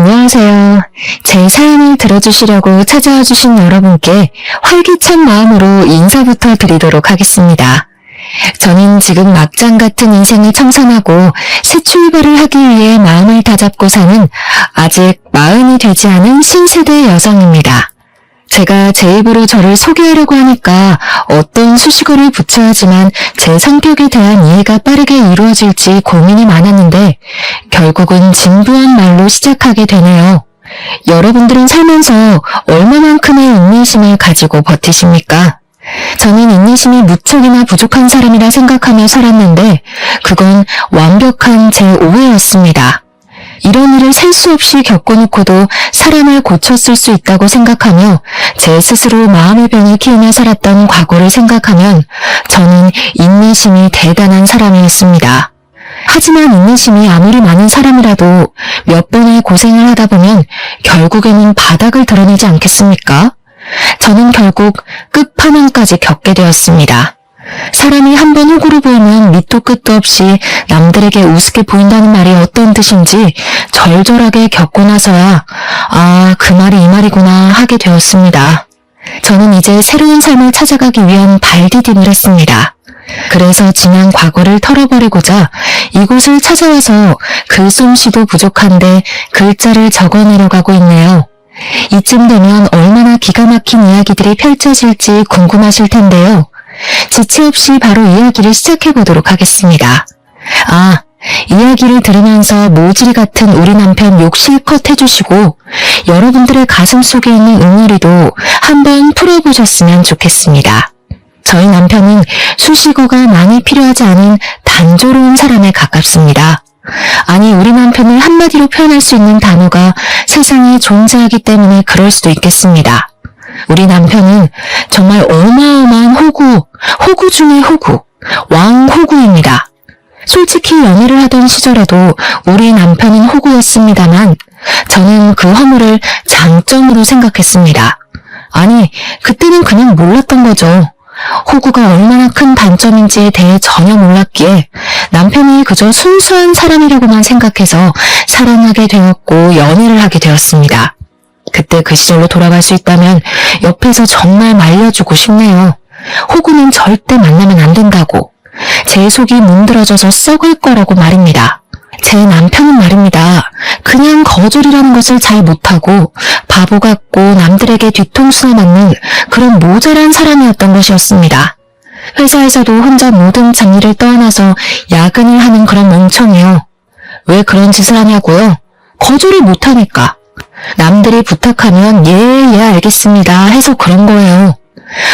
안녕하세요. 제 사연을 들어주시려고 찾아와 주신 여러분께 활기찬 마음으로 인사부터 드리도록 하겠습니다. 저는 지금 막장 같은 인생을 청산하고 새 출발을 하기 위해 마음을 다잡고 사는 아직 40이 되지 않은 신세대 여성입니다. 제가 제 입으로 저를 소개하려고 하니까 어떤 수식어를 붙여야 하지만 제 성격에 대한 이해가 빠르게 이루어질지 고민이 많았는데 결국은 진부한 말로 시작하게 되네요. 여러분들은 살면서 얼마만큼의 인내심을 가지고 버티십니까? 저는 인내심이 무척이나 부족한 사람이라 생각하며 살았는데 그건 완벽한 제 오해였습니다. 이런 일을 셀 수 없이 겪어놓고도 사람을 고쳤을 수 있다고 생각하며 제 스스로 마음의 병을 키우며 살았던 과거를 생각하면 저는 인내심이 대단한 사람이었습니다. 하지만 인내심이 아무리 많은 사람이라도 몇 번의 고생을 하다 보면 결국에는 바닥을 드러내지 않겠습니까? 저는 결국 끝판왕까지 겪게 되었습니다. 사람이 한번 호구로 보이면 밑도 끝도 없이 남들에게 우습게 보인다는 말이 어떤 뜻인지 절절하게 겪고 나서야 그 말이 이 말이구나 하게 되었습니다. 저는 이제 새로운 삶을 찾아가기 위한 발디딤을 했습니다. 그래서 지난 과거를 털어버리고자 이곳을 찾아와서 글솜씨도 부족한데 글자를 적어내려가고 있네요. 이쯤 되면 얼마나 기가 막힌 이야기들이 펼쳐질지 궁금하실 텐데요. 지체 없이 바로 이야기를 시작해보도록 하겠습니다. 이야기를 들으면서 모질 같은 우리 남편 욕 실컷 해주시고 여러분들의 가슴 속에 있는 응어리도 한번 풀어보셨으면 좋겠습니다. 저희 남편은 수식어가 많이 필요하지 않은 단조로운 사람에 가깝습니다. 아니, 우리 남편을 한마디로 표현할 수 있는 단어가 세상에 존재하기 때문에 그럴 수도 있겠습니다. 우리 남편은 정말 어마어마한 호구 중의 호구, 왕호구입니다. 솔직히 연애를 하던 시절에도 우리 남편은 호구였습니다만 저는 그 허물을 장점으로 생각했습니다. 아니, 그때는 그냥 몰랐던 거죠. 호구가 얼마나 큰 단점인지에 대해 전혀 몰랐기에 남편이 그저 순수한 사람이라고만 생각해서 사랑하게 되었고 연애를 하게 되었습니다. 그때 그 시절로 돌아갈 수 있다면 옆에서 정말 말려주고 싶네요. 호구는 절대 만나면 안 된다고. 제 속이 문드러져서 썩을 거라고 말입니다. 제 남편은 말입니다. 그냥 거절이라는 것을 잘 못하고 바보 같고 남들에게 뒤통수나 맞는 그런 모자란 사람이었던 것이었습니다. 회사에서도 혼자 모든 잡일을 떠안아서 야근을 하는 그런 멍청이요. 왜 그런 짓을 하냐고요? 거절을 못하니까. 남들이 부탁하면 예 알겠습니다 해서 그런 거예요.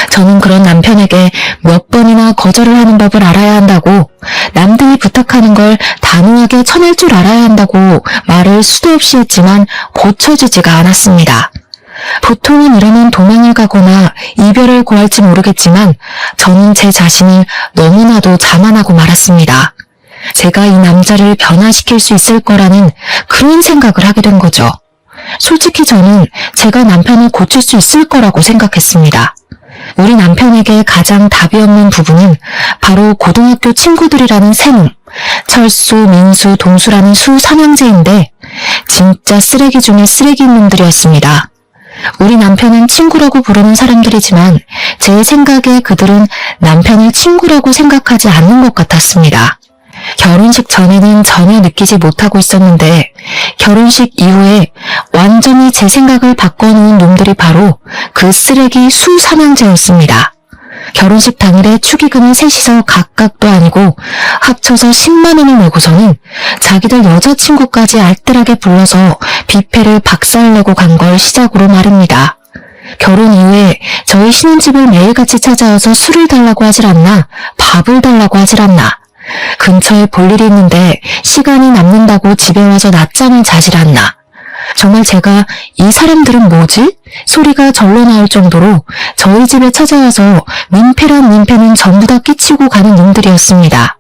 저는 그런 남편에게 몇 번이나 거절을 하는 법을 알아야 한다고, 남들이 부탁하는 걸 단호하게 전할 줄 알아야 한다고 말을 수도 없이 했지만 고쳐지지가 않았습니다. 보통은 이러면 도망을 가거나 이별을 고할지 모르겠지만 저는 제 자신을 너무나도 자만하고 말았습니다. 제가 이 남자를 변화시킬 수 있을 거라는 그런 생각을 하게 된 거죠. 솔직히 저는 제가 남편을 고칠 수 있을 거라고 생각했습니다. 우리 남편에게 가장 답이 없는 부분은 바로 고등학교 친구들이라는 세 놈, 철수, 민수, 동수라는 수 3형제인데 진짜 쓰레기 중에 쓰레기인 놈들이었습니다. 우리 남편은 친구라고 부르는 사람들이지만 제 생각에 그들은 남편을 친구라고 생각하지 않는 것 같았습니다. 결혼식 전에는 전혀 느끼지 못하고 있었는데 결혼식 이후에 완전히 제 생각을 바꿔놓은 놈들이 바로 그 쓰레기 수 3형제였습니다. 결혼식 당일에 축의금을 셋이서 각각도 아니고 합쳐서 10만 원을 내고서는 자기들 여자친구까지 알뜰하게 불러서 뷔페를 박살내고 간 걸 시작으로 말입니다. 결혼 이후에 저희 신혼집을 매일같이 찾아와서 술을 달라고 하질 않나, 밥을 달라고 하질 않나, 근처에 볼 일이 있는데 시간이 남는다고 집에 와서 낮잠을 자질 않나. 정말 제가 이 사람들은 뭐지? 소리가 절로 나올 정도로 저희 집에 찾아와서 민폐란 민폐는 전부 다 끼치고 가는 놈들이었습니다.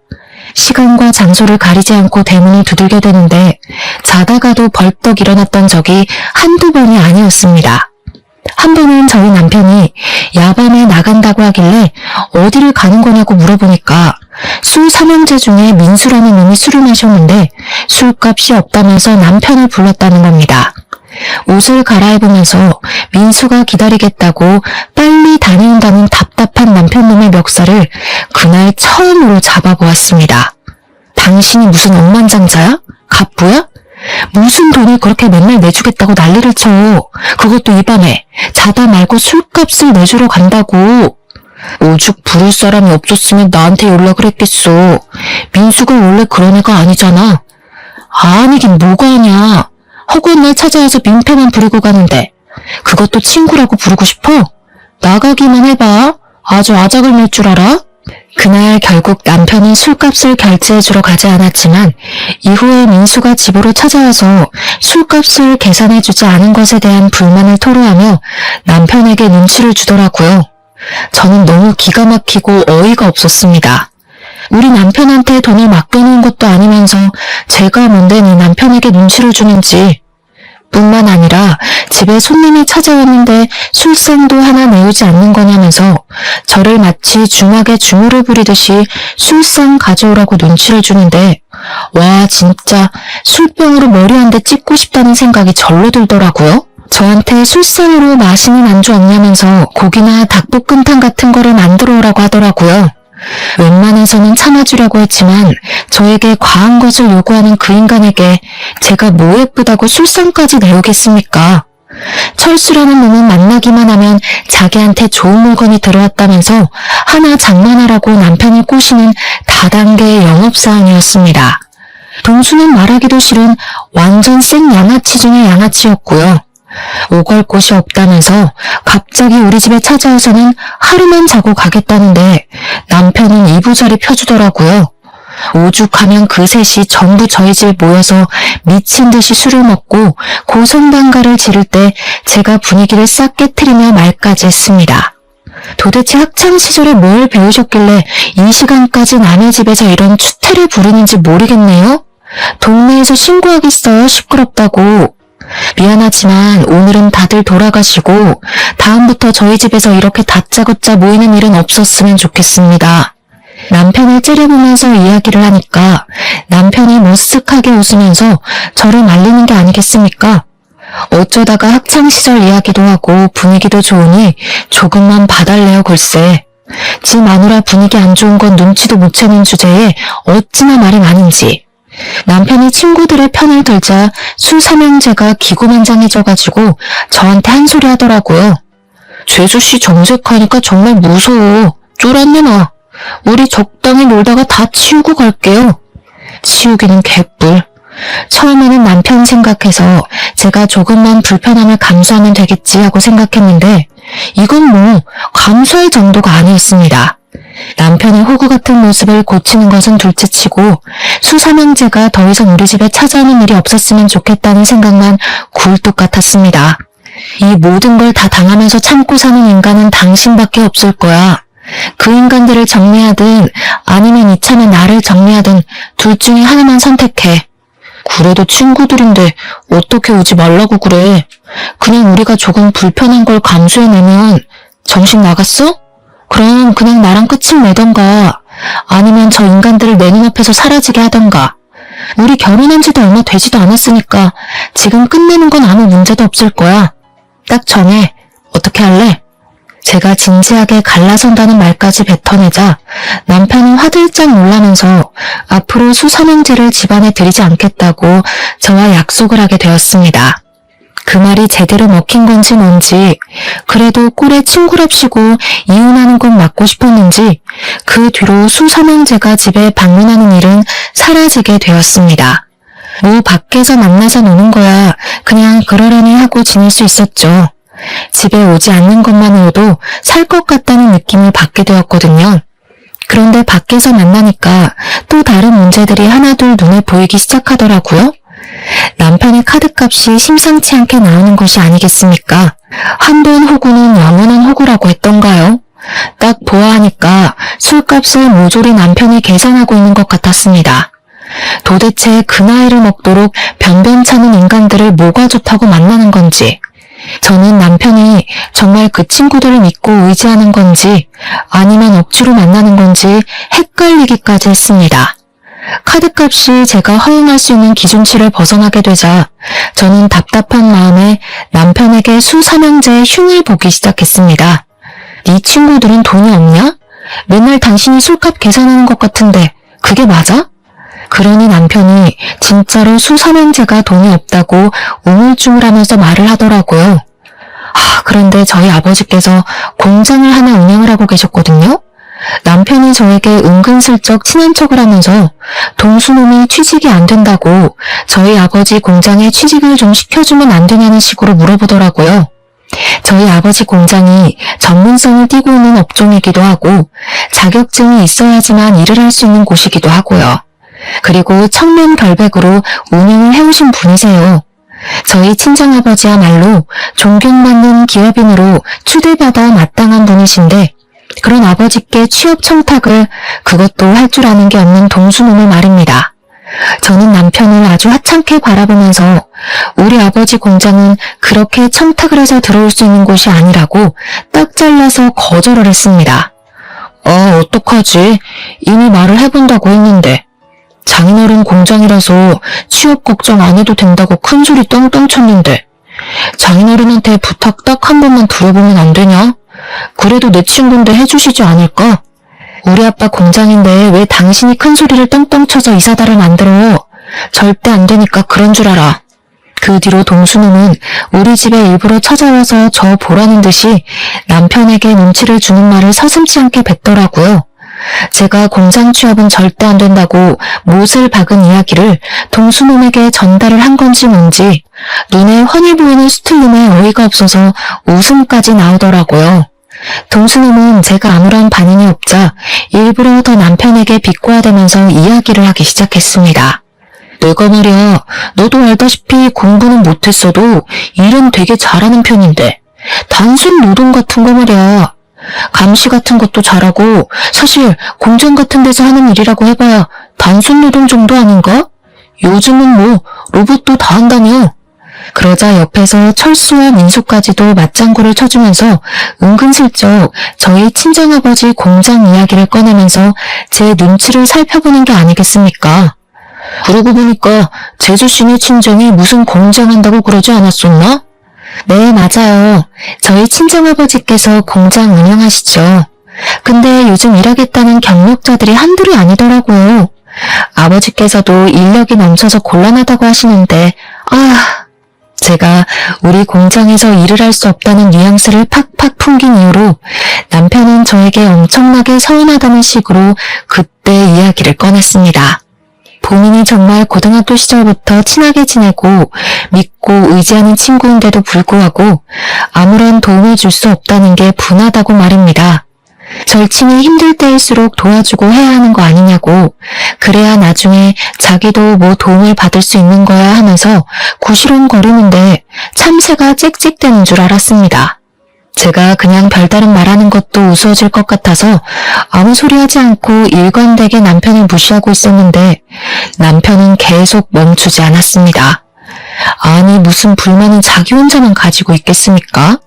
시간과 장소를 가리지 않고 대문을 두들겨 대는데 자다가도 벌떡 일어났던 적이 한두 번이 아니었습니다. 한 번은 저희 남편이 야밤에 나간다고 하길래 어디를 가는 거냐고 물어보니까 술 3형제 중에 민수라는 놈이 술을 마셨는데 술값이 없다면서 남편을 불렀다는 겁니다. 옷을 갈아입으면서 민수가 기다리겠다고 빨리 다녀온다는 답답한 남편놈의 멱살을 그날 처음으로 잡아보았습니다. 당신이 무슨 억만장자야? 갑부야? 무슨 돈을 그렇게 맨날 내주겠다고 난리를 쳐. 그것도 이 밤에 자다 말고 술값을 내주러 간다고. 오죽 부를 사람이 없었으면 나한테 연락을 했겠어. 민수가 원래 그런 애가 아니잖아. 아니긴 뭐가 아냐. 허구한 날 찾아와서 민폐만 부리고 가는데 그것도 친구라고 부르고 싶어? 나가기만 해봐. 아주 아작을 낼 줄 알아? 그날 결국 남편은 술값을 결제해주러 가지 않았지만 이후에 민수가 집으로 찾아와서 술값을 계산해주지 않은 것에 대한 불만을 토로하며 남편에게 눈치를 주더라고요. 저는 너무 기가 막히고 어이가 없었습니다. 우리 남편한테 돈을 맡겨놓은 것도 아니면서 제가 뭔데 내 남편에게 눈치를 주는지. 뿐만 아니라 집에 손님이 찾아왔는데 술상도 하나 내오지 않는 거냐면서 저를 마치 중학에 중후를 부리듯이 술상 가져오라고 눈치를 주는데 와 진짜 술병으로 머리 한 대 찍고 싶다는 생각이 절로 들더라고요. 저한테 술상으로 맛있는 안주 없냐면서 고기나 닭볶음탕 같은 거를 만들어 오라고 하더라고요. 웬만해서는 참아주려고 했지만 저에게 과한 것을 요구하는 그 인간에게 제가 뭐 예쁘다고 술상까지 내오겠습니까? 철수라는 놈은 만나기만 하면 자기한테 좋은 물건이 들어왔다면서 하나 장만하라고 남편을 꼬시는 다단계의 영업사원이었습니다. 동수는 말하기도 싫은 완전 생 양아치 중의 양아치였고요. 오갈 곳이 없다면서 갑자기 우리 집에 찾아와서는 하루만 자고 가겠다는데 남편은 이부자리 펴주더라고요. 오죽하면 그 셋이 전부 저희 집에 모여서 미친 듯이 술을 먹고 고성방가를 지를 때 제가 분위기를 싹 깨트리며 말까지 했습니다. 도대체 학창시절에 뭘 배우셨길래 이 시간까지 남의 집에서 이런 추태를 부르는지 모르겠네요. 동네에서 신고하겠어요. 시끄럽다고. 미안하지만 오늘은 다들 돌아가시고 다음부터 저희 집에서 이렇게 다짜고짜 모이는 일은 없었으면 좋겠습니다. 남편을 째려보면서 이야기를 하니까 남편이 머쓱하게 웃으면서 저를 말리는 게 아니겠습니까? 어쩌다가 학창시절 이야기도 하고 분위기도 좋으니 조금만 봐달래요 글쎄. 지 마누라 분위기 안 좋은 건 눈치도 못 채는 주제에 어찌나 말이 많은지. 남편이 친구들의 편을 들자 수삼형제가 기고만장해져가지고 저한테 한 소리 하더라고요. 재수씨 정색하니까 정말 무서워. 쫄았네 나. 우리 적당히 놀다가 다 치우고 갈게요. 치우기는 개뿔. 처음에는 남편 생각해서 제가 조금만 불편함을 감수하면 되겠지 하고 생각했는데 이건 뭐 감수할 정도가 아니었습니다. 남편의 호구 같은 모습을 고치는 것은 둘째치고 수삼형제가 더 이상 우리 집에 찾아오는 일이 없었으면 좋겠다는 생각만 굴뚝 같았습니다. 이 모든 걸 다 당하면서 참고 사는 인간은 당신밖에 없을 거야. 그 인간들을 정리하든 아니면 이참에 나를 정리하든 둘 중에 하나만 선택해. 그래도 친구들인데 어떻게 오지 말라고 그래. 그냥 우리가 조금 불편한 걸 감수해내면 정신 나갔어? 그럼 그냥 나랑 끝을 내던가 아니면 저 인간들을 내 눈앞에서 사라지게 하던가. 우리 결혼한 지도 얼마 되지도 않았으니까 지금 끝내는 건 아무 문제도 없을 거야. 딱 정해. 어떻게 할래? 제가 진지하게 갈라선다는 말까지 뱉어내자 남편은 화들짝 놀라면서 앞으로 수삼형제를 집안에 들이지 않겠다고 저와 약속을 하게 되었습니다. 그 말이 제대로 먹힌 건지 뭔지 그래도 꼴에 친구랍시고 이혼하는 건 맞고 싶었는지 그 뒤로 수삼형제가 집에 방문하는 일은 사라지게 되었습니다. 뭐 밖에서 만나서 노는 거야 그냥 그러려니 하고 지낼 수 있었죠. 집에 오지 않는 것만으로도 살 것 같다는 느낌을 받게 되었거든요. 그런데 밖에서 만나니까 또 다른 문제들이 하나둘 눈에 보이기 시작하더라고요. 남편의 카드값이 심상치 않게 나오는 것이 아니겠습니까? 한번 호구는 영원한 호구라고 했던가요? 딱 보아하니까 술값을 모조리 남편이 계산하고 있는 것 같았습니다. 도대체 그 나이를 먹도록 변변찮은 인간들을 뭐가 좋다고 만나는 건지, 저는 남편이 정말 그 친구들을 믿고 의지하는 건지 아니면 억지로 만나는 건지 헷갈리기까지 했습니다. 카드값이 제가 허용할 수 있는 기준치를 벗어나게 되자 저는 답답한 마음에 남편에게 수삼형제의 흉을 보기 시작했습니다. 네 친구들은 돈이 없냐? 맨날 당신이 술값 계산하는 것 같은데 그게 맞아? 그러니 남편이 진짜로 수삼형제가 돈이 없다고 우물쭈물하면서 말을 하더라고요. 그런데 저희 아버지께서 공장을 하나 운영을 하고 계셨거든요. 남편이 저에게 은근슬쩍 친한 척을 하면서 동수놈이 취직이 안 된다고 저희 아버지 공장에 취직을 좀 시켜주면 안 되냐는 식으로 물어보더라고요. 저희 아버지 공장이 전문성을 띠고 있는 업종이기도 하고 자격증이 있어야지만 일을 할 수 있는 곳이기도 하고요. 그리고 청렴결백으로 운영을 해오신 분이세요. 저희 친정아버지야말로 존경받는 기업인으로 추대받아 마땅한 분이신데 그런 아버지께 취업 청탁을 그것도 할 줄 아는 게 없는 동수놈을 말입니다. 저는 남편을 아주 하찮게 바라보면서 우리 아버지 공장은 그렇게 청탁을 해서 들어올 수 있는 곳이 아니라고 딱 잘라서 거절을 했습니다. 어떡하지? 이미 말을 해본다고 했는데 장인어른 공장이라서 취업 걱정 안 해도 된다고 큰소리 떵떵 쳤는데 장인어른한테 부탁 딱 한 번만 들어보면 안 되냐? 그래도 내 친구인데 해주시지 않을까? 우리 아빠 공장인데 왜 당신이 큰소리를 떵떵 쳐서 이사다를 만들어? 절대 안 되니까 그런 줄 알아. 그 뒤로 동수놈은 우리 집에 일부러 찾아와서 저 보라는 듯이 남편에게 눈치를 주는 말을 서슴지 않게 뱉더라고요. 제가 공장 취업은 절대 안 된다고 못을 박은 이야기를 동수놈에게 전달을 한 건지 뭔지 눈에 훤히 보이는 수틀림에 어이가 없어서 웃음까지 나오더라고요. 동수놈은 제가 아무런 반응이 없자 일부러 더 남편에게 비꼬아대면서 이야기를 하기 시작했습니다. 내가 말이야, 너도 알다시피 공부는 못했어도 일은 되게 잘하는 편인데 단순 노동 같은 거 말이야. 감시 같은 것도 잘하고 사실 공장 같은 데서 하는 일이라고 해봐야 단순 노동 정도 아닌가? 요즘은 뭐 로봇도 다 한다며. 그러자 옆에서 철수와 민수까지도 맞장구를 쳐주면서 은근슬쩍 저희 친정아버지 공장 이야기를 꺼내면서 제 눈치를 살펴보는 게 아니겠습니까? 그러고 보니까 재수씨네 친정이 무슨 공장 한다고 그러지 않았었나? 네, 맞아요. 저희 친정아버지께서 공장 운영하시죠. 근데 요즘 일하겠다는 경력자들이 한둘이 아니더라고요. 아버지께서도 인력이 넘쳐서 곤란하다고 하시는데 제가 우리 공장에서 일을 할 수 없다는 뉘앙스를 팍팍 풍긴 이후로 남편은 저에게 엄청나게 서운하다는 식으로 그때 이야기를 꺼냈습니다. 본인이 정말 고등학교 시절부터 친하게 지내고 믿고 의지하는 친구인데도 불구하고 아무런 도움을 줄 수 없다는 게 분하다고 말입니다. 절친이 힘들 때일수록 도와주고 해야 하는 거 아니냐고, 그래야 나중에 자기도 뭐 도움을 받을 수 있는 거야 하면서 구시렁거리는데 참새가 짹짹대는 줄 알았습니다. 제가 그냥 별다른 말하는 것도 우스워질 것 같아서 아무 소리 하지 않고 일관되게 남편을 무시하고 있었는데 남편은 계속 멈추지 않았습니다. 아니, 무슨 불만은 자기 혼자만 가지고 있겠습니까?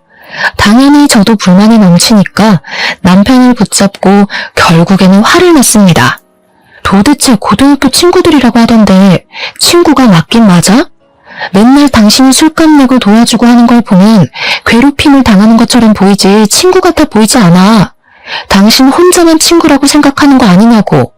당연히 저도 불만이 넘치니까 남편을 붙잡고 결국에는 화를 냈습니다. 도대체 고등학교 친구들이라고 하던데 친구가 맞긴 맞아? 맨날 당신이 술값 내고 도와주고 하는 걸 보면 괴롭힘을 당하는 것처럼 보이지 친구 같아 보이지 않아. 당신 혼자만 친구라고 생각하는 거 아니냐고.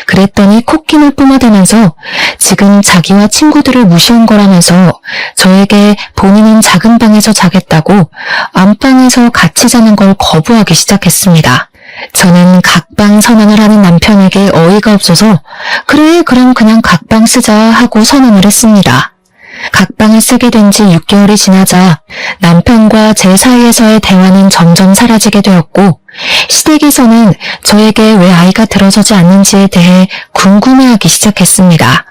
그랬더니 콧김을 뿜어대면서 지금 자기와 친구들을 무시한 거라면서 저에게 본인은 작은 방에서 자겠다고 안방에서 같이 자는 걸 거부하기 시작했습니다. 저는 각방 선언을 하는 남편에게 어이가 없어서 그래, 그럼 그냥 각방 쓰자 하고 선언을 했습니다. 각방을 쓰게 된 지 6개월이 지나자 남편과 제 사이에서의 대화는 점점 사라지게 되었고 시댁에서는 저에게 왜 아이가 들어서지 않는지에 대해 궁금해하기 시작했습니다.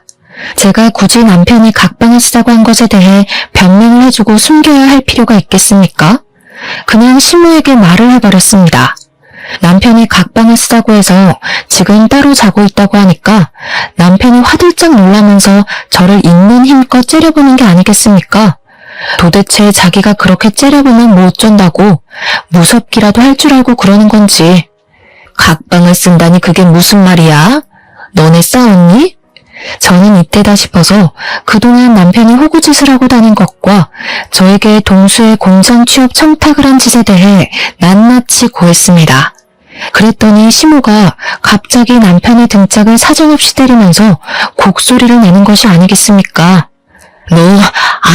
제가 굳이 남편이 각방을 쓰자고 한 것에 대해 변명을 해주고 숨겨야 할 필요가 있겠습니까? 그냥 시모에게 말을 해버렸습니다. 남편이 각방을 쓰자고 해서 지금 따로 자고 있다고 하니까 남편이 화들짝 놀라면서 저를 있는 힘껏 째려보는 게 아니겠습니까? 도대체 자기가 그렇게 째려보면 뭐 어쩐다고 무섭기라도 할 줄 알고 그러는 건지. 각방을 쓴다니 그게 무슨 말이야? 너네 싸웠니? 저는 이때다 싶어서 그동안 남편이 호구짓을 하고 다닌 것과 저에게 동수의 공장 취업 청탁을 한 짓에 대해 낱낱이 고했습니다. 그랬더니 시모가 갑자기 남편의 등짝을 사정없이 때리면서 곡소리를 내는 것이 아니겠습니까? 너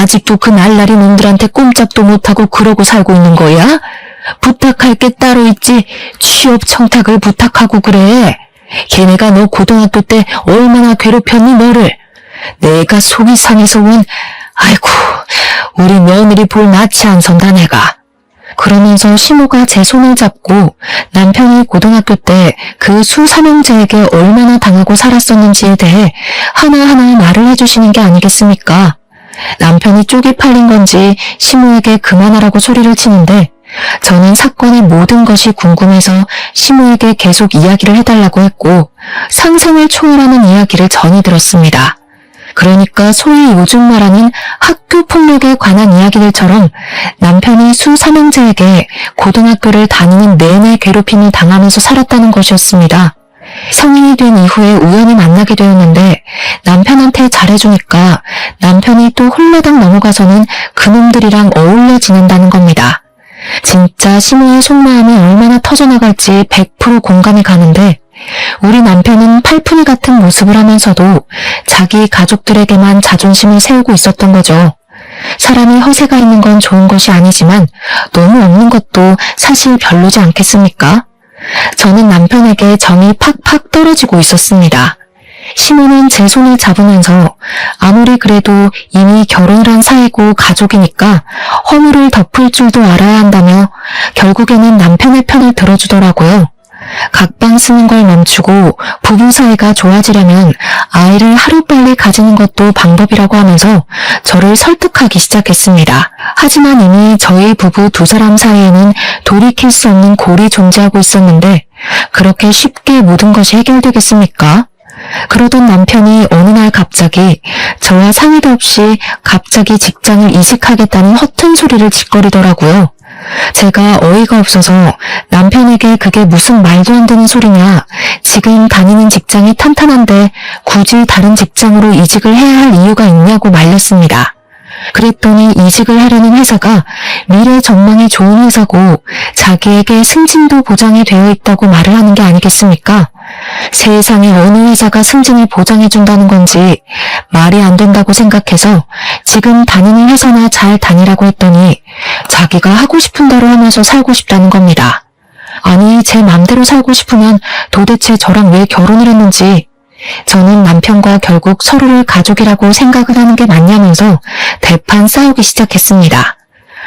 아직도 그 날라리 놈들한테 꼼짝도 못하고 그러고 살고 있는 거야? 부탁할 게 따로 있지 취업 청탁을 부탁하고 그래. 걔네가 너 고등학교 때 얼마나 괴롭혔니 너를. 내가 속이 상해서 아이고 우리 며느리 볼 낯이 안 선다 내가. 그러면서 시모가 제 손을 잡고 남편이 고등학교 때 그 수삼형제에게 얼마나 당하고 살았었는지에 대해 하나하나 말을 해주시는 게 아니겠습니까? 남편이 쪽이 팔린 건지 시모에게 그만하라고 소리를 치는데 저는 사건의 모든 것이 궁금해서 시모에게 계속 이야기를 해달라고 했고 상상을 초월하는 이야기를 전이 들었습니다. 그러니까 소위 요즘 말하는 학교 폭력에 관한 이야기들처럼 남편이 수삼형제에게 고등학교를 다니는 내내 괴롭힘을 당하면서 살았다는 것이었습니다. 성인이 된 이후에 우연히 만나게 되었는데 남편한테 잘해주니까 남편이 또 홀라당 넘어가서는 그놈들이랑 어울려 지낸다는 겁니다. 진짜 시모의 속마음이 얼마나 터져나갈지 100% 공감이 가는데 우리 남편은 팔푼이 같은 모습을 하면서도 자기 가족들에게만 자존심을 세우고 있었던 거죠. 사람이 허세가 있는 건 좋은 것이 아니지만 너무 없는 것도 사실 별로지 않겠습니까? 저는 남편에게 정이 팍팍 떨어지고 있었습니다. 시모는 제 손을 잡으면서 아무리 그래도 이미 결혼을 한 사이고 가족이니까 허물을 덮을 줄도 알아야 한다며 결국에는 남편의 편을 들어주더라고요. 각방 쓰는 걸 멈추고 부부 사이가 좋아지려면 아이를 하루빨리 가지는 것도 방법이라고 하면서 저를 설득하기 시작했습니다. 하지만 이미 저희 부부 두 사람 사이에는 돌이킬 수 없는 골이 존재하고 있었는데 그렇게 쉽게 모든 것이 해결되겠습니까? 그러던 남편이 어느 날 갑자기 저와 상의도 없이 갑자기 직장을 이직하겠다는 허튼 소리를 짓거리더라고요. 제가 어이가 없어서 남편에게 그게 무슨 말도 안 되는 소리냐, 지금 다니는 직장이 탄탄한데 굳이 다른 직장으로 이직을 해야 할 이유가 있냐고 말렸습니다. 그랬더니 이직을 하려는 회사가 미래 전망이 좋은 회사고 자기에게 승진도 보장이 되어 있다고 말을 하는 게 아니겠습니까? 세상에 어느 회사가 승진을 보장해준다는 건지 말이 안 된다고 생각해서 지금 다니는 회사나 잘 다니라고 했더니 자기가 하고 싶은 대로 하면서 살고 싶다는 겁니다. 아니, 제 맘대로 살고 싶으면 도대체 저랑 왜 결혼을 했는지, 저는 남편과 결국 서로를 가족이라고 생각을 하는 게 맞냐면서 대판 싸우기 시작했습니다.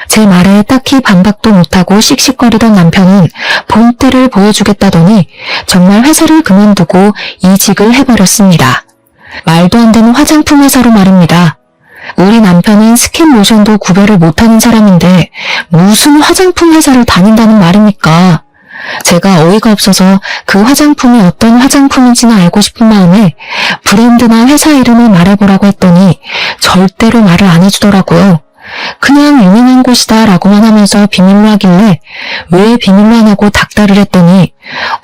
제 말에 딱히 반박도 못하고 씩씩거리던 남편은 본때를 보여주겠다더니 정말 회사를 그만두고 이직을 해버렸습니다. 말도 안 되는 화장품 회사로 말입니다. 우리 남편은 스킨로션도 구별을 못하는 사람인데 무슨 화장품 회사를 다닌다는 말입니까? 제가 어이가 없어서 그 화장품이 어떤 화장품인지는 알고 싶은 마음에 브랜드나 회사 이름을 말해보라고 했더니 절대로 말을 안 해주더라고요. 그냥 유명한 곳이다 라고만 하면서 비밀로 하길래 왜 비밀로 안 하고 닥달을 했더니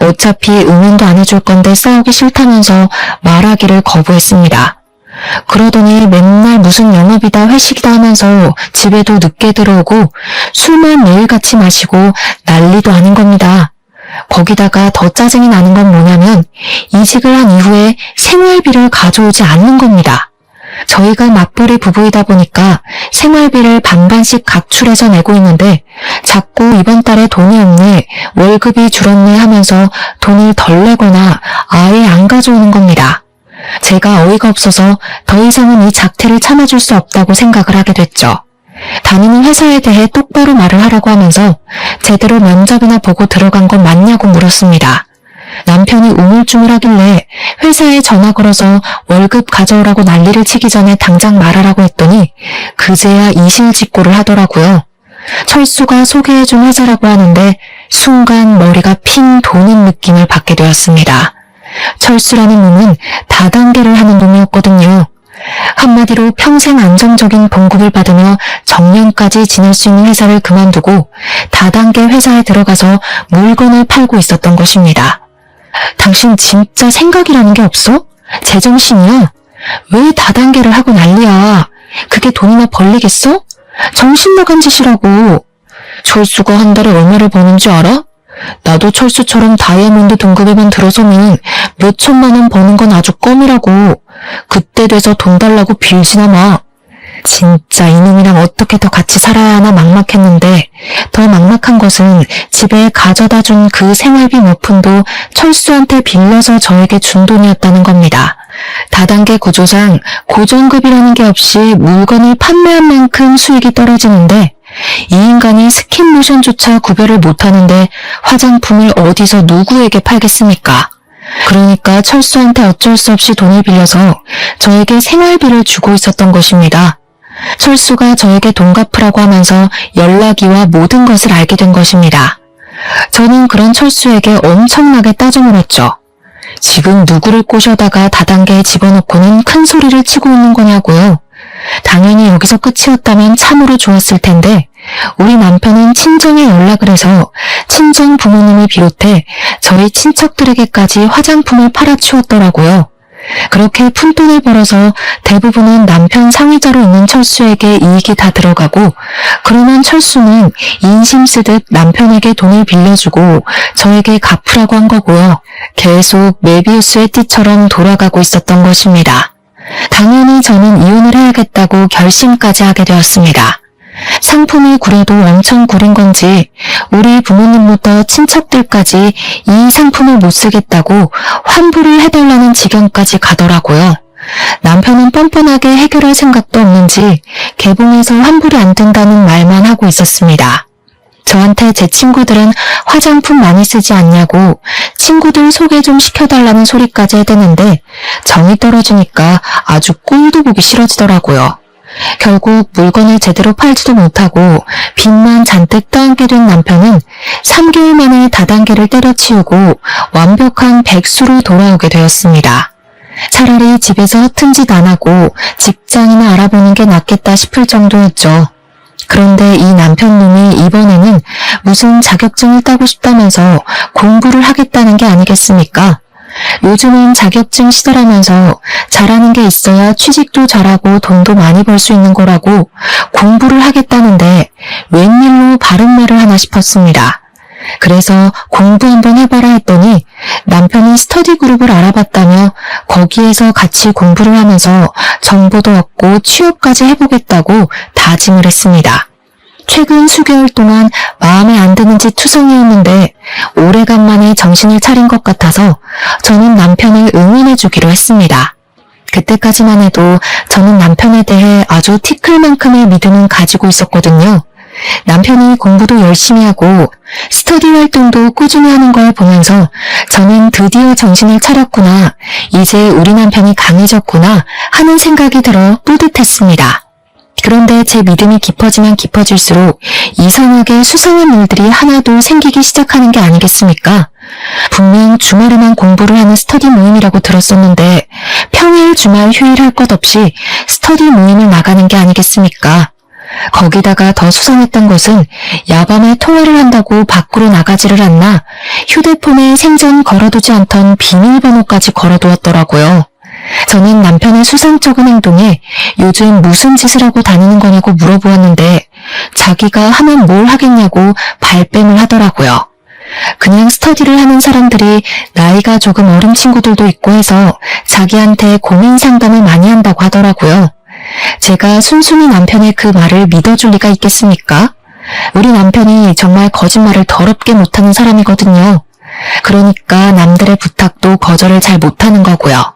어차피 응원도 안 해줄 건데 싸우기 싫다면서 말하기를 거부했습니다. 그러더니 맨날 무슨 영업이다 회식이다 하면서 집에도 늦게 들어오고 술만 매일같이 마시고 난리도 아닌 겁니다. 거기다가 더 짜증이 나는 건 뭐냐면 이직을 한 이후에 생활비를 가져오지 않는 겁니다. 저희가 맞벌이 부부이다 보니까 생활비를 반반씩 각출해서 내고 있는데 자꾸 이번 달에 돈이 없네, 월급이 줄었네 하면서 돈을 덜 내거나 아예 안 가져오는 겁니다. 제가 어이가 없어서 더 이상은 이 작태를 참아줄 수 없다고 생각을 하게 됐죠. 다니는 회사에 대해 똑바로 말을 하라고 하면서 제대로 면접이나 보고 들어간 건 맞냐고 물었습니다. 남편이 우물쭈물하길래 회사에 전화 걸어서 월급 가져오라고 난리를 치기 전에 당장 말하라고 했더니 그제야 이실직고를 하더라고요. 철수가 소개해준 회사라고 하는데 순간 머리가 핑 도는 느낌을 받게 되었습니다. 철수라는 놈은 다단계를 하는 놈이었거든요. 한마디로 평생 안정적인 봉급을 받으며 정년까지 지낼 수 있는 회사를 그만두고 다단계 회사에 들어가서 물건을 팔고 있었던 것입니다. 당신 진짜 생각이라는 게 없어? 제정신이야? 왜 다단계를 하고 난리야? 그게 돈이나 벌리겠어? 정신 나간 짓이라고. 철수가 한 달에 얼마를 버는지 알아? 나도 철수처럼 다이아몬드 등급에만 들어서면 몇 천만 원 버는 건 아주 껌이라고. 그때 돼서 돈 달라고 빌지나 마. 진짜 이놈이랑 어떻게 더 같이 살아야 하나 막막했는데 더 막막한 것은 집에 가져다 준 그 생활비 몇 푼도 철수한테 빌려서 저에게 준 돈이었다는 겁니다. 다단계 구조상 고정급이라는 게 없이 물건을 판매한 만큼 수익이 떨어지는데 이 인간이 스킨모션조차 구별을 못하는데 화장품을 어디서 누구에게 팔겠습니까? 그러니까 철수한테 어쩔 수 없이 돈을 빌려서 저에게 생활비를 주고 있었던 것입니다. 철수가 저에게 돈 갚으라고 하면서 연락이와 모든 것을 알게 된 것입니다. 저는 그런 철수에게 엄청나게 따져물었죠. 지금 누구를 꼬셔다가 다단계에 집어넣고는 큰 소리를 치고 있는 거냐고요. 당연히 여기서 끝이었다면 참으로 좋았을 텐데 우리 남편은 친정에 연락을 해서 친정 부모님을 비롯해 저희 친척들에게까지 화장품을 팔아치웠더라고요. 그렇게 푼돈을 벌어서 대부분은 남편 상의자로 있는 철수에게 이익이 다 들어가고 그러면 철수는 인심 쓰듯 남편에게 돈을 빌려주고 저에게 갚으라고 한 거고요. 계속 메비우스의 띠처럼 돌아가고 있었던 것입니다. 당연히 저는 이혼을 해야겠다고 결심까지 하게 되었습니다. 상품을 구려도 엄청 구린 건지 우리 부모님부터 친척들까지 이 상품을 못 쓰겠다고 환불을 해달라는 지경까지 가더라고요. 남편은 뻔뻔하게 해결할 생각도 없는지 개봉해서 환불이 안 된다는 말만 하고 있었습니다. 저한테 제 친구들은 화장품 많이 쓰지 않냐고 친구들 소개 좀 시켜달라는 소리까지 해대는데 정이 떨어지니까 아주 꼴도 보기 싫어지더라고요. 결국 물건을 제대로 팔지도 못하고 빚만 잔뜩 떠안게 된 남편은 3개월 만에 다단계를 때려치우고 완벽한 백수로 돌아오게 되었습니다. 차라리 집에서 허튼 짓 안 하고 직장이나 알아보는 게 낫겠다 싶을 정도였죠. 그런데 이 남편놈이 이번에는 무슨 자격증을 따고 싶다면서 공부를 하겠다는 게 아니겠습니까? 요즘은 자격증 시대라면서 잘하는 게 있어야 취직도 잘하고 돈도 많이 벌 수 있는 거라고 공부를 하겠다는데 웬일로 바른 말을 하나 싶었습니다. 그래서 공부 한번 해봐라 했더니 남편이 스터디 그룹을 알아봤다며 거기에서 같이 공부를 하면서 정보도 얻고 취업까지 해보겠다고 다짐을 했습니다. 최근 수개월 동안 마음에 안 드는지 투성이었는데 오래간만에 정신을 차린 것 같아서 저는 남편을 응원해주기로 했습니다. 그때까지만 해도 저는 남편에 대해 아주 티끌만큼의 믿음은 가지고 있었거든요. 남편이 공부도 열심히 하고 스터디 활동도 꾸준히 하는 걸 보면서 저는 드디어 정신을 차렸구나, 이제 우리 남편이 강해졌구나 하는 생각이 들어 뿌듯했습니다. 그런데 제 믿음이 깊어지면 깊어질수록 이상하게 수상한 일들이 하나둘 생기기 시작하는 게 아니겠습니까? 분명 주말에만 공부를 하는 스터디 모임이라고 들었었는데 평일 주말 휴일 할 것 없이 스터디 모임을 나가는 게 아니겠습니까? 거기다가 더 수상했던 것은 야밤에 통화를 한다고 밖으로 나가지를 않나 휴대폰에 생전 걸어두지 않던 비밀번호까지 걸어두었더라고요. 저는 남편의 수상쩍은 행동에 요즘 무슨 짓을 하고 다니는 거냐고 물어보았는데 자기가 하면 뭘 하겠냐고 발뺌을 하더라고요. 그냥 스터디를 하는 사람들이 나이가 조금 어린 친구들도 있고 해서 자기한테 고민 상담을 많이 한다고 하더라고요. 제가 순순히 남편의 그 말을 믿어줄 리가 있겠습니까? 우리 남편이 정말 거짓말을 더럽게 못하는 사람이거든요. 그러니까 남들의 부탁도 거절을 잘 못하는 거고요.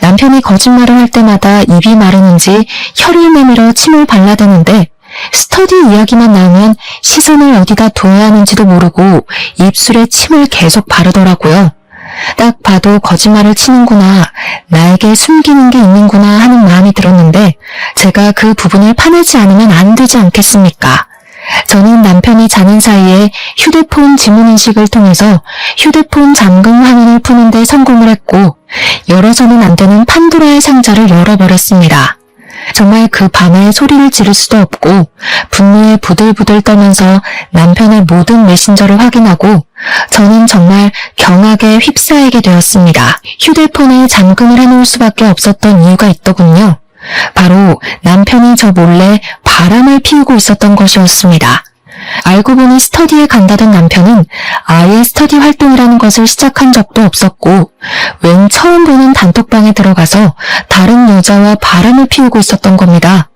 남편이 거짓말을 할 때마다 입이 마르는지 혀를 내밀어 침을 발라대는데 스터디 이야기만 나오면 시선을 어디다 둬야 하는지도 모르고 입술에 침을 계속 바르더라고요. 딱 봐도 거짓말을 치는구나, 나에게 숨기는 게 있는구나 하는 마음이 들었는데 제가 그 부분을 파내지 않으면 안 되지 않겠습니까? 저는 남편이 자는 사이에 휴대폰 지문인식을 통해서 휴대폰 잠금 화면을 푸는 데 성공을 했고 열어서는 안 되는 판도라의 상자를 열어버렸습니다. 정말 그 밤에 소리를 지를 수도 없고 분노에 부들부들 떨면서 남편의 모든 메신저를 확인하고 저는 정말 경악에 휩싸이게 되었습니다. 휴대폰에 잠금을 해놓을 수밖에 없었던 이유가 있더군요. 바로 남편이 저 몰래 바람을 피우고 있었던 것이었습니다. 알고 보니 스터디에 간다던 남편은 아예 스터디 활동이라는 것을 시작한 적도 없었고 웬 처음 보는 단톡방에 들어가서 다른 여자와 바람을 피우고 있었던 겁니다.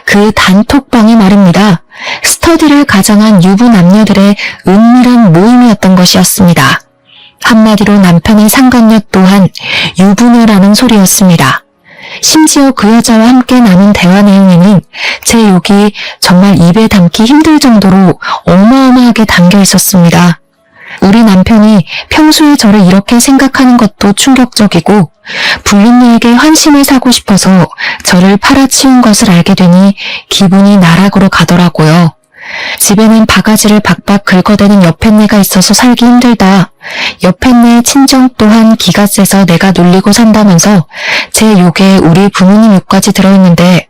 그 단톡방이 말입니다. 스터디를 가장한 유부 남녀들의 은밀한 모임이었던 것이었습니다. 한마디로 남편의 상간녀 또한 유부녀라는 소리였습니다. 심지어 그 여자와 함께 나눈 대화 내용에는 제 욕이 정말 입에 담기 힘들 정도로 어마어마하게 담겨 있었습니다. 우리 남편이 평소에 저를 이렇게 생각하는 것도 충격적이고 불륜녀에게 환심을 사고 싶어서 저를 팔아치운 것을 알게 되니 기분이 나락으로 가더라고요. 집에는 바가지를 박박 긁어대는 여편네가 있어서 살기 힘들다. 여편네 친정 또한 기가 세서 내가 놀리고 산다면서 제 욕에 우리 부모님 욕까지 들어있는데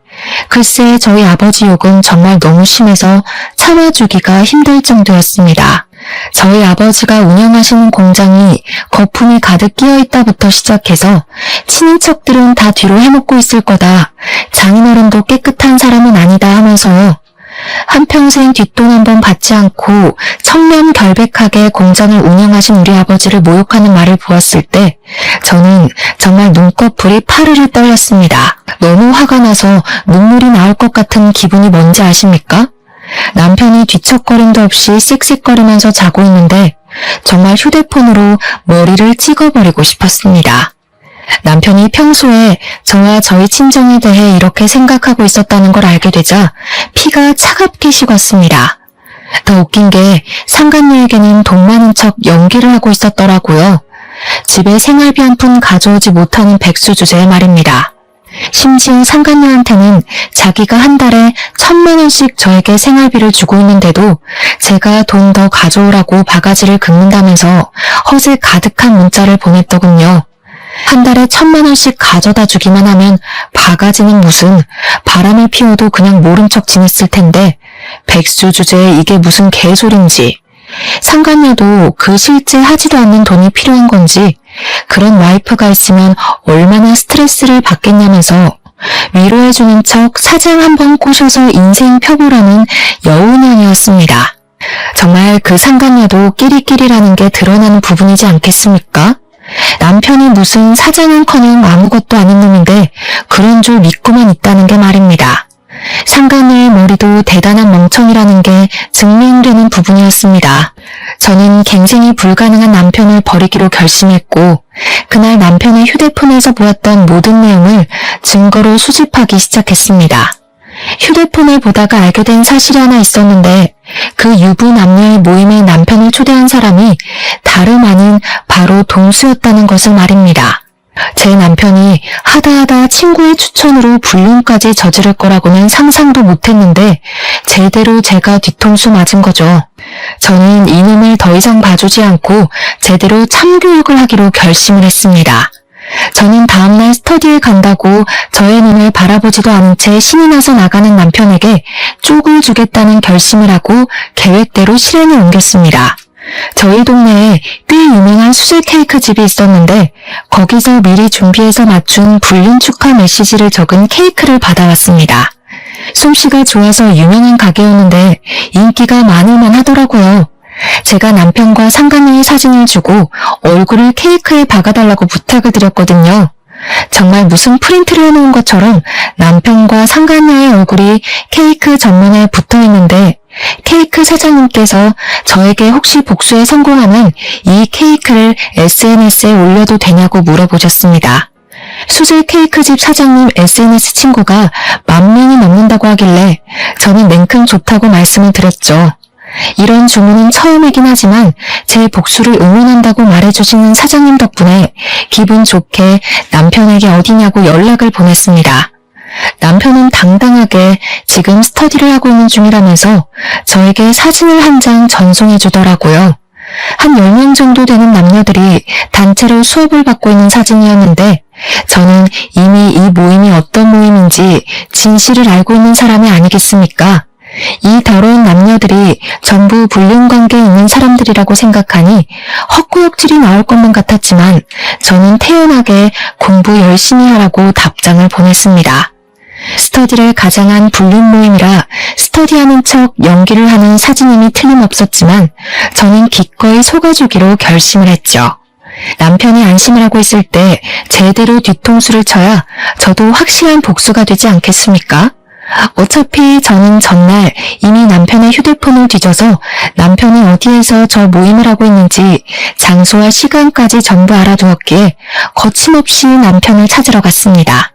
글쎄 저희 아버지 욕은 정말 너무 심해서 참아주기가 힘들 정도였습니다. 저희 아버지가 운영하시는 공장이 거품이 가득 끼어있다부터 시작해서 친인척들은 다 뒤로 해먹고 있을 거다. 장인어른도 깨끗한 사람은 아니다 하면서요. 한평생 뒷돈 한 번 받지 않고 청렴결백하게 공장을 운영하신 우리 아버지를 모욕하는 말을 보았을 때 저는 정말 눈꺼풀이 파르르 떨렸습니다. 너무 화가 나서 눈물이 나올 것 같은 기분이 뭔지 아십니까? 남편이 뒤척거림도 없이 씩씩거리면서 자고 있는데 정말 휴대폰으로 머리를 찍어버리고 싶었습니다. 남편이 평소에 저와 저희 친정에 대해 이렇게 생각하고 있었다는 걸 알게 되자 피가 차갑게 식었습니다. 더 웃긴 게 상간녀에게는 돈 많은 척 연기를 하고 있었더라고요. 집에 생활비 한 푼 가져오지 못하는 백수 주제의 말입니다. 심지어 상간녀한테는 자기가 한 달에 1,000만 원씩 저에게 생활비를 주고 있는데도 제가 돈 더 가져오라고 바가지를 긁는다면서 허세 가득한 문자를 보냈더군요. 한 달에 1,000만 원씩 가져다 주기만 하면 바가지는 무슨 바람을 피워도 그냥 모른 척 지냈을 텐데 백수 주제에 이게 무슨 개소린지. 상간녀도 그 실제 하지도 않는 돈이 필요한 건지 그런 와이프가 있으면 얼마나 스트레스를 받겠냐면서 위로해주는 척 사장 한번 꼬셔서 인생 펴보라는 여운형이었습니다. 정말 그 상간녀도 끼리끼리라는 게 드러나는 부분이지 않겠습니까? 남편이 무슨 사장은커녕 아무것도 아닌 놈인데 그런 줄 믿고만 있다는 게 말입니다. 상간녀의 머리도 대단한 멍청이라는 게 증명되는 부분이었습니다. 저는 갱생이 불가능한 남편을 버리기로 결심했고 그날 남편의 휴대폰에서 보았던 모든 내용을 증거로 수집하기 시작했습니다. 휴대폰을 보다가 알게 된 사실이 하나 있었는데 그 유부 남녀의 모임에 남편을 초대한 사람이 다름 아닌 바로 동수였다는 것을 말입니다. 제 남편이 하다하다 친구의 추천으로 불륜까지 저지를 거라고는 상상도 못했는데 제대로 제가 뒤통수 맞은 거죠. 저는 이놈을 더 이상 봐주지 않고 제대로 참교육을 하기로 결심을 했습니다. 저는 다음날 스터디에 간다고 저의 눈을 바라보지도 않은 채 신이 나서 나가는 남편에게 쪽을 주겠다는 결심을 하고 계획대로 실행에 옮겼습니다. 저희 동네에 꽤 유명한 수제 케이크 집이 있었는데 거기서 미리 준비해서 맞춘 불륜 축하 메시지를 적은 케이크를 받아왔습니다. 솜씨가 좋아서 유명한 가게였는데 인기가 많을만 하더라고요. 제가 남편과 상간녀의 사진을 주고 얼굴을 케이크에 박아달라고 부탁을 드렸거든요. 정말 무슨 프린트를 해놓은 것처럼 남편과 상간녀의 얼굴이 케이크 전면에 붙어있는데 케이크 사장님께서 저에게 혹시 복수에 성공하면 이 케이크를 SNS에 올려도 되냐고 물어보셨습니다. 수제 케이크집 사장님 SNS 친구가 10,000명이 넘는다고 하길래 저는 냉큼 좋다고 말씀을 드렸죠. 이런 주문은 처음이긴 하지만 제 복수를 응원한다고 말해주시는 사장님 덕분에 기분 좋게 남편에게 어디냐고 연락을 보냈습니다. 남편은 당당하게 지금 스터디를 하고 있는 중이라면서 저에게 사진을 한 장 전송해 주더라고요. 한 10명 정도 되는 남녀들이 단체로 수업을 받고 있는 사진이었는데 저는 이미 이 모임이 어떤 모임인지 진실을 알고 있는 사람이 아니겠습니까? 이 더러운 남녀들이 전부 불륜관계에 있는 사람들이라고 생각하니 헛구역질이 나올 것만 같았지만 저는 태연하게 공부 열심히 하라고 답장을 보냈습니다. 스터디를 가장한 불륜 모임이라 스터디하는 척 연기를 하는 사진임이 틀림없었지만 저는 기꺼이 속아주기로 결심을 했죠. 남편이 안심을 하고 있을 때 제대로 뒤통수를 쳐야 저도 확실한 복수가 되지 않겠습니까? 어차피 저는 전날 이미 남편의 휴대폰을 뒤져서 남편이 어디에서 저 모임을 하고 있는지 장소와 시간까지 전부 알아두었기에 거침없이 남편을 찾으러 갔습니다.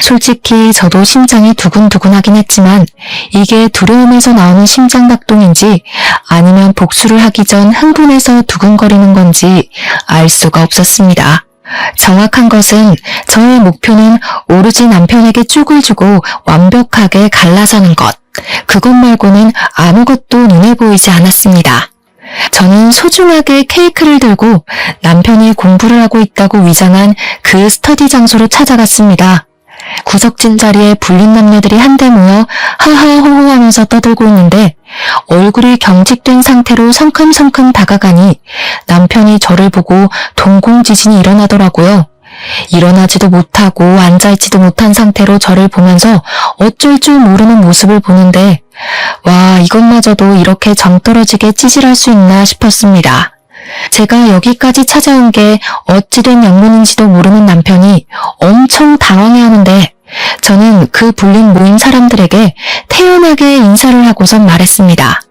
솔직히 저도 심장이 두근두근하긴 했지만 이게 두려움에서 나오는 심장박동인지 아니면 복수를 하기 전 흥분해서 두근거리는 건지 알 수가 없었습니다. 정확한 것은 저의 목표는 오로지 남편에게 쪽을 주고 완벽하게 갈라서는 것. 그것 말고는 아무것도 눈에 보이지 않았습니다. 저는 소중하게 케이크를 들고 남편이 공부를 하고 있다고 위장한 그 스터디 장소로 찾아갔습니다. 구석진 자리에 불륜 남녀들이 한데 모여 하하호호 하면서 떠들고 있는데 얼굴이 경직된 상태로 성큼성큼 다가가니 남편이 저를 보고 동공지진이 일어나더라고요. 일어나지도 못하고 앉아있지도 못한 상태로 저를 보면서 어쩔 줄 모르는 모습을 보는데 와, 이것마저도 이렇게 정떨어지게 찌질할 수 있나 싶었습니다. 제가 여기까지 찾아온 게 어찌된 영문인지도 모르는 남편이 엄청 당황해하는데 저는 그 불륜 모임 사람들에게 태연하게 인사를 하고선 말했습니다.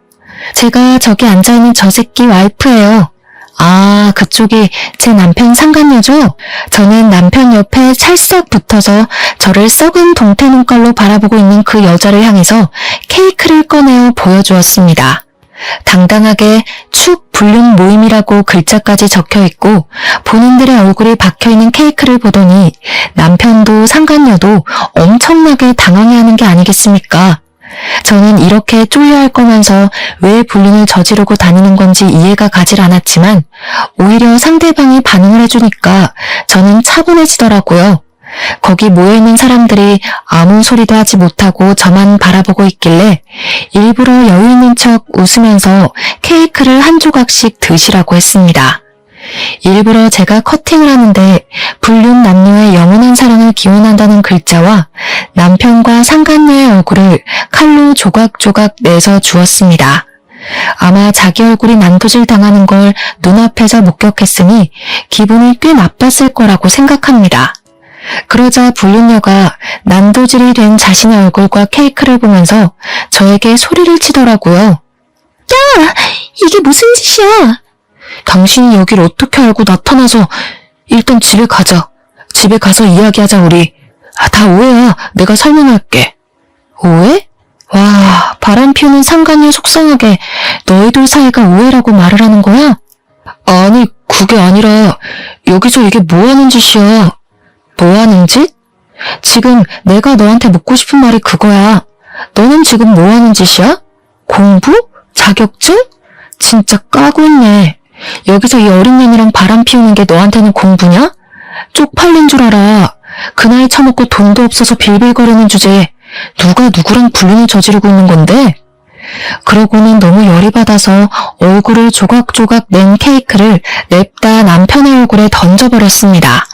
제가 저기 앉아있는 저 새끼 와이프예요. 아, 그쪽이 제 남편 상간녀죠? 저는 남편 옆에 찰싹 붙어서 저를 썩은 동태 눈깔로 바라보고 있는 그 여자를 향해서 케이크를 꺼내어 보여주었습니다. 당당하게 축 불륜 모임이라고 글자까지 적혀있고 본인들의 얼굴이 박혀있는 케이크를 보더니 남편도 상간녀도 엄청나게 당황해하는 게 아니겠습니까? 저는 이렇게 쫄려할 거면서 왜 불륜을 저지르고 다니는 건지 이해가 가질 않았지만 오히려 상대방이 반응을 해주니까 저는 차분해지더라고요. 거기 모여있는 사람들이 아무 소리도 하지 못하고 저만 바라보고 있길래 일부러 여유 있는 척 웃으면서 케이크를 한 조각씩 드시라고 했습니다. 일부러 제가 커팅을 하는데 불륜 남녀의 영원한 사랑을 기원한다는 글자와 남편과 상간녀의 얼굴을 칼로 조각조각 내서 주었습니다. 아마 자기 얼굴이 난도질 당하는 걸 눈앞에서 목격했으니 기분이 꽤 나빴을 거라고 생각합니다. 그러자 불륜녀가 난도질이 된 자신의 얼굴과 케이크를 보면서 저에게 소리를 치더라고요. 야! 이게 무슨 짓이야? 당신이 여길 어떻게 알고 나타나서 일단 집에 가자. 집에 가서 이야기하자 우리. 다 오해야. 내가 설명할게. 오해? 와, 바람 피우는 상간녀 속상하게 너희들 사이가 오해라고 말을 하는 거야? 아니, 그게 아니라 여기서 이게 뭐 하는 짓이야? 뭐 하는 짓? 지금 내가 너한테 묻고 싶은 말이 그거야. 너는 지금 뭐 하는 짓이야? 공부? 자격증? 진짜 까고 있네. 여기서 이 어린 년이랑 바람 피우는 게 너한테는 공부냐? 쪽팔린 줄 알아. 그 나이 처먹고 돈도 없어서 빌빌거리는 주제에 누가 누구랑 불륜을 저지르고 있는 건데? 그러고는 너무 열이 받아서 얼굴을 조각조각 낸 케이크를 냅다 남편의 얼굴에 던져버렸습니다.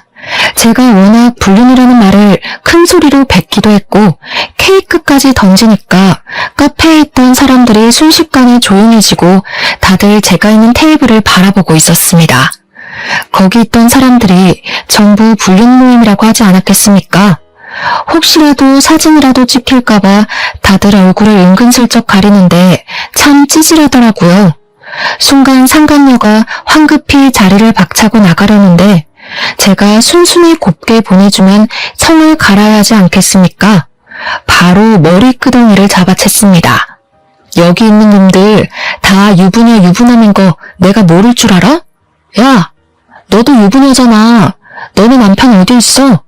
제가 워낙 불륜이라는 말을 큰 소리로 뱉기도 했고 케이크까지 던지니까 카페에 있던 사람들이 순식간에 조용해지고 다들 제가 있는 테이블을 바라보고 있었습니다. 거기 있던 사람들이 전부 불륜 모임이라고 하지 않았겠습니까? 혹시라도 사진이라도 찍힐까봐 다들 얼굴을 은근슬쩍 가리는데 참 찌질하더라고요. 순간 상간녀가 황급히 자리를 박차고 나가려는데 제가 순순히 곱게 보내주면 성을 갈아야 하지 않겠습니까? 바로 머리끄덩이를 잡아챘습니다. 여기 있는 놈들 다 유부녀 유부남인 거 내가 모를 줄 알아? 야, 너도 유부녀잖아. 너네 남편 어디 있어?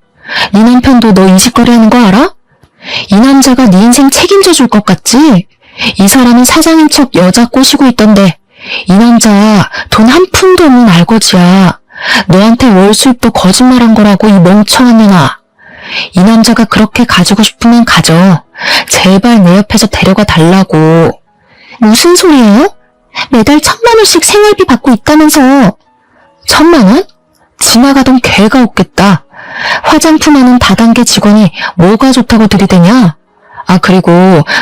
네 남편도 너 이 짓거리 하는 거 알아? 이 남자가 네 인생 책임져 줄 것 같지? 이 사람은 사장인 척 여자 꼬시고 있던데 이 남자 돈 한 푼도 없는 알거지야. 너한테 월 수입도 거짓말한 거라고 이 멍청한 년아. 이 남자가 그렇게 가지고 싶으면 가져. 제발 내 옆에서 데려가 달라고. 무슨 소리예요? 매달 1,000만 원씩 생활비 받고 있다면서. 1,000만 원? 지나가던 개가 없겠다. 화장품 하는 다단계 직원이 뭐가 좋다고 들이대냐? 아, 그리고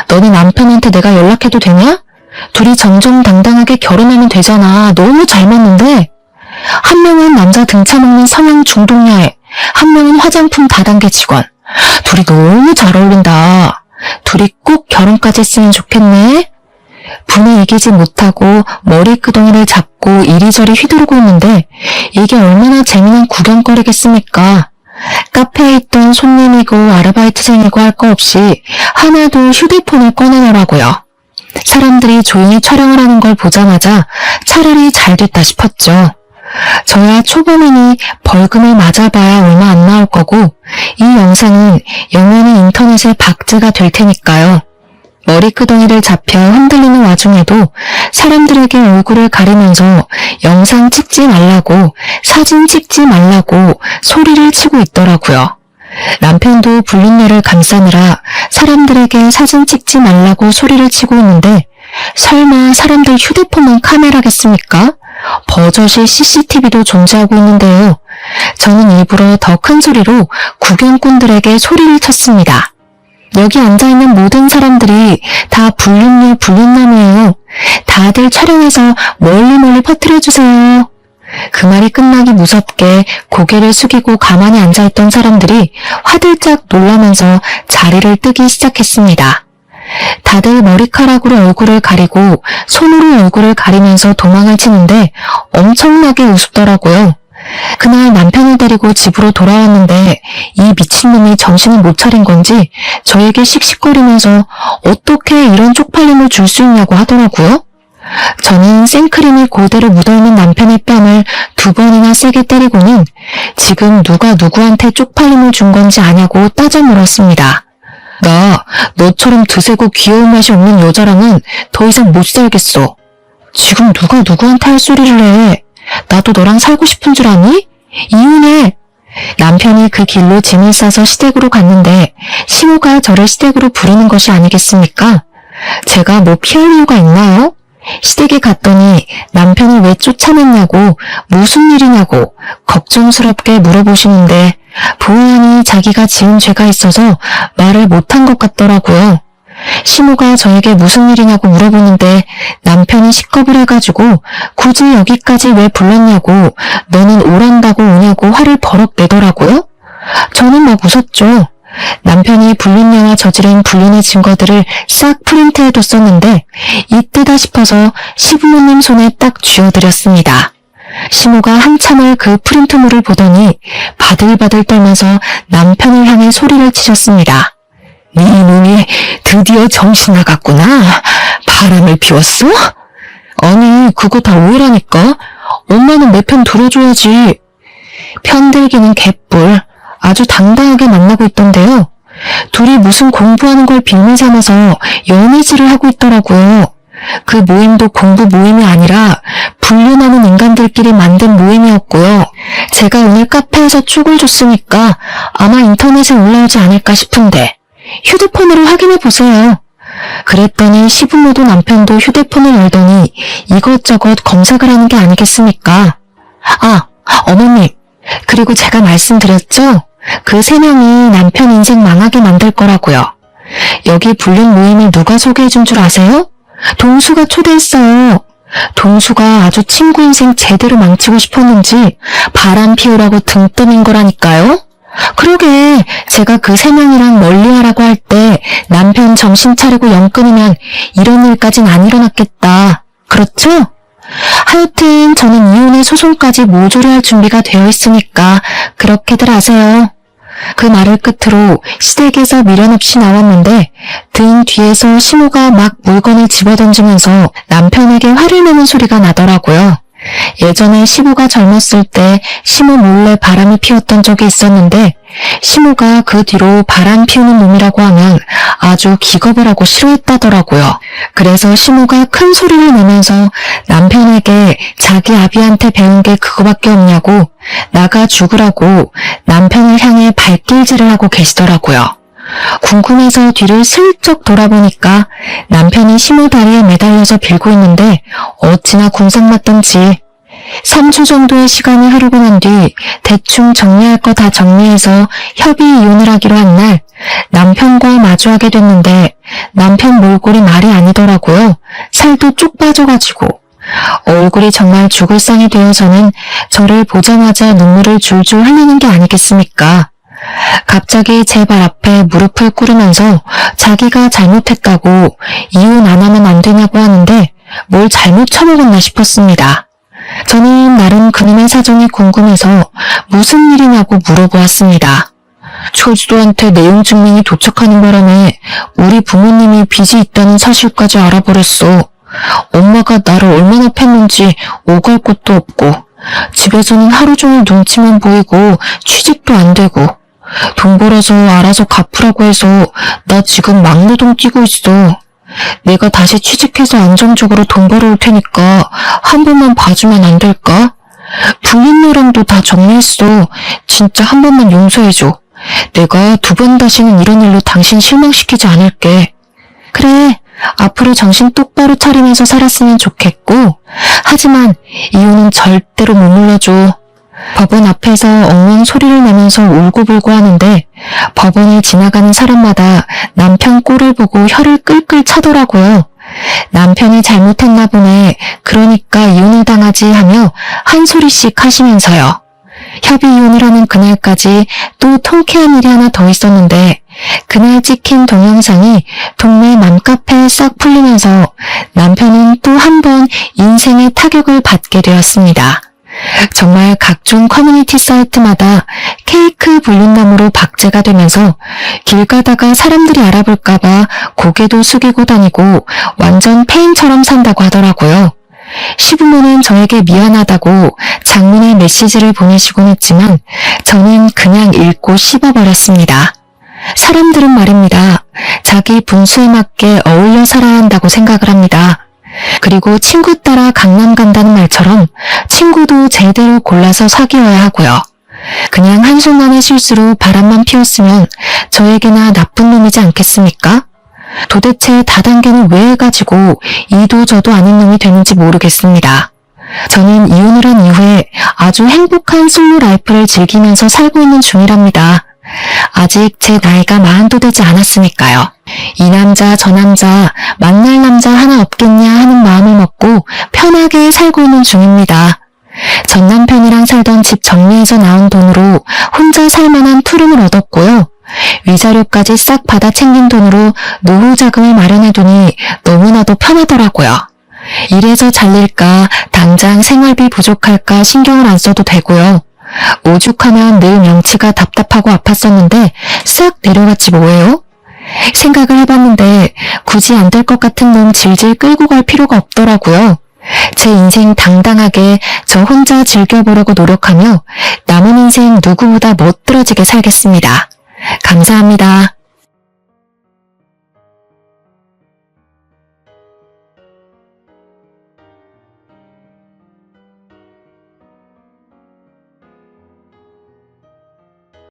너네 남편한테 내가 연락해도 되냐? 둘이 정정당당하게 결혼하면 되잖아. 너무 잘 맞는데? 한 명은 남자 등쳐먹는 성형 중독녀애, 한 명은 화장품 다단계 직원. 둘이 너무 잘 어울린다. 둘이 꼭 결혼까지 했으면 좋겠네. 분이 이기지 못하고 머리끄덩이를 잡고 이리저리 휘두르고 있는데 이게 얼마나 재미난 구경거리겠습니까? 카페에 있던 손님이고 아르바이트생이고 할 거 없이 하나도 휴대폰을 꺼내더라고요. 사람들이 조용히 촬영을 하는 걸 보자마자 차라리 잘 됐다 싶었죠. 저야 초범이니 벌금을 맞아봐야 얼마 안 나올 거고 이 영상은 영원히 인터넷에 박제가 될 테니까요. 머리끄덩이를 잡혀 흔들리는 와중에도 사람들에게 얼굴을 가리면서 영상 찍지 말라고, 사진 찍지 말라고 소리를 치고 있더라고요. 남편도 불륜녀를 감싸느라 사람들에게 사진 찍지 말라고 소리를 치고 있는데 설마 사람들 휴대폰만 카메라겠습니까? 버젓이 CCTV도 존재하고 있는데요. 저는 일부러 더 큰 소리로 구경꾼들에게 소리를 쳤습니다. 여기 앉아있는 모든 사람들이 다 불륜녀 불륜남이에요. 다들 촬영해서 멀리 퍼뜨려주세요. 그 말이 끝나기 무섭게 고개를 숙이고 가만히 앉아있던 사람들이 화들짝 놀라면서 자리를 뜨기 시작했습니다. 다들 머리카락으로 얼굴을 가리고 손으로 얼굴을 가리면서 도망을 치는데 엄청나게 우습더라고요. 그날 남편을 데리고 집으로 돌아왔는데 이 미친놈이 정신을 못 차린 건지 저에게 씩씩거리면서 어떻게 이런 쪽팔림을 줄 수 있냐고 하더라고요. 저는 생크림이 골대로 묻어있는 남편의 뺨을 2번이나 세게 때리고는 지금 누가 누구한테 쪽팔림을 준 건지 아냐고 따져 물었습니다. 나 너처럼 드세고 귀여운 맛이 없는 여자랑은 더 이상 못 살겠어. 지금 누가 누구한테 할 소리를 해. 나도 너랑 살고 싶은 줄 아니? 이혼해. 남편이 그 길로 짐을 싸서 시댁으로 갔는데 신우가 저를 시댁으로 부르는 것이 아니겠습니까? 제가 뭐 피할 이유가 있나요? 시댁에 갔더니 남편이 왜 쫓아냈냐고, 무슨 일이냐고 걱정스럽게 물어보시는데 보아하니 자기가 지은 죄가 있어서 말을 못한 것 같더라고요. 시모가 저에게 무슨 일이냐고 물어보는데 남편이 식겁을 해가지고 굳이 여기까지 왜 불렀냐고, 너는 오란다고 오냐고 화를 버럭 내더라고요. 저는 막 웃었죠. 남편이 불륜녀와 저지른 불륜의 증거들을 싹 프린트해뒀었는데 이때다 싶어서 시부모님 손에 딱 쥐어드렸습니다. 시모가 한참을 그 프린트물을 보더니 바들바들 떨면서 남편을 향해 소리를 치셨습니다. 네 놈이 드디어 정신 나갔구나. 바람을 피웠어? 아니, 그거 다 오해라니까. 엄마는 내 편 들어줘야지. 편들기는 개뿔. 아주 당당하게 만나고 있던데요. 둘이 무슨 공부하는 걸 빌미 삼아서 연애질을 하고 있더라고요. 그 모임도 공부 모임이 아니라 불륜하는 인간들끼리 만든 모임이었고요. 제가 오늘 카페에서 축을 줬으니까 아마 인터넷에 올라오지 않을까 싶은데 휴대폰으로 확인해보세요. 그랬더니 시부모도 남편도 휴대폰을 열더니 이것저것 검색을 하는 게 아니겠습니까? 아, 어머님, 그리고 제가 말씀드렸죠? 그 3명이 남편 인생 망하게 만들 거라고요. 여기 불륜 모임을 누가 소개해준 줄 아세요? 동수가 초대했어요. 동수가 아주 친구 인생 제대로 망치고 싶었는지 바람 피우라고 등 떠민 거라니까요. 그러게 제가 그 3명이랑 멀리하라고 할 때 남편 정신 차리고 영 끊으면 이런 일까진 안 일어났겠다. 그렇죠? 하여튼 저는 이혼의 소송까지 모조리 할 준비가 되어 있으니까 그렇게들 하세요. 그 말을 끝으로 시댁에서 미련 없이 나왔는데 등 뒤에서 시모가 막 물건을 집어던지면서 남편에게 화를 내는 소리가 나더라고요. 예전에 시모가 젊었을 때 시모 몰래 바람이 피웠던 적이 있었는데 시모가 그 뒤로 바람 피우는 놈이라고 하면 아주 기겁을 하고 싫어했다더라고요. 그래서 시모가 큰 소리를 내면서 남편에게 자기 아비한테 배운 게 그거밖에 없냐고 나가 죽으라고 남편을 향해 발길질을 하고 계시더라고요. 궁금해서 뒤를 슬쩍 돌아보니까 남편이 시모 다리에 매달려서 빌고 있는데 어찌나 궁상맞던지 3주 정도의 시간이 흐르고 난 뒤 대충 정리할 거 다 정리해서 협의 이혼을 하기로 한 날 남편과 마주하게 됐는데 남편 몰골이 말이 아니더라고요. 살도 쭉 빠져가지고 얼굴이 정말 죽을 상이 되어서는 저를 보자마자 눈물을 줄줄 흘리는 게 아니겠습니까? 갑자기 제 발 앞에 무릎을 꿇으면서 자기가 잘못했다고 이혼 안 하면 안 되냐고 하는데 뭘 잘못 처먹었나 싶었습니다. 저는 나름 그놈의 사정이 궁금해서 무슨 일이냐고 물어보았습니다. 철수도한테 내용 증명이 도착하는 바람에 우리 부모님이 빚이 있다는 사실까지 알아버렸어. 엄마가 나를 얼마나 팼는지 오갈 곳도 없고 집에서는 하루 종일 눈치만 보이고 취직도 안 되고 돈 벌어서 알아서 갚으라고 해서 나 지금 막노동 뛰고 있어. 내가 다시 취직해서 안정적으로 돈 벌어올 테니까 한 번만 봐주면 안 될까? 부인네랑도 다 정리했어. 진짜 한 번만 용서해줘. 내가 2번 다시는 이런 일로 당신 실망시키지 않을게. 그래, 앞으로 정신 똑바로 차리면서 살았으면 좋겠고 하지만 이혼은 절대로 못 눌러줘. 법원 앞에서 엉엉 소리를 내면서 울고불고 하는데 법원을 지나가는 사람마다 남편 꼴을 보고 혀를 끌끌 차더라고요. 남편이 잘못했나 보네. 그러니까 이혼을 당하지 하며 한 소리씩 하시면서요. 협의 이혼을 하는 그날까지 또 통쾌한 일이 하나 더 있었는데 그날 찍힌 동영상이 동네 맘카페에 싹 풀리면서 남편은 또 한 번 인생의 타격을 받게 되었습니다. 정말 각종 커뮤니티 사이트마다 케이크 불륜남으로 박제가 되면서 길 가다가 사람들이 알아볼까봐 고개도 숙이고 다니고 완전 페인처럼 산다고 하더라고요. 시부모는 저에게 미안하다고 장문의 메시지를 보내시곤 했지만 저는 그냥 읽고 씹어버렸습니다. 사람들은 말입니다. 자기 분수에 맞게 어울려 살아야 한다고 생각을 합니다. 그리고 친구 따라 강남 간다는 말처럼 친구도 제대로 골라서 사귀어야 하고요. 그냥 한순간의 실수로 바람만 피웠으면 저에게나 나쁜 놈이지 않겠습니까? 도대체 다단계는 왜 해가지고 이도 저도 아닌 놈이 되는지 모르겠습니다. 저는 이혼을 한 이후에 아주 행복한 솔로 라이프를 즐기면서 살고 있는 중이랍니다. 아직 제 나이가 40도 되지 않았으니까요. 이 남자 저 남자 만날 남자 하나 없겠냐 하는 마음을 먹고 편하게 살고 있는 중입니다. 전 남편이랑 살던 집 정리해서 나온 돈으로 혼자 살만한 푸름을 얻었고요. 위자료까지 싹 받아 챙긴 돈으로 노후 자금을 마련해두니 너무나도 편하더라고요. 이래서 잘릴까 당장 생활비 부족할까 신경을 안 써도 되고요. 오죽하면 늘 명치가 답답하고 아팠었는데 싹 내려갔지 뭐예요? 생각을 해봤는데 굳이 안 될 것 같은 놈 질질 끌고 갈 필요가 없더라고요. 제 인생 당당하게 저 혼자 즐겨보려고 노력하며 남은 인생 누구보다 멋들어지게 살겠습니다. 감사합니다.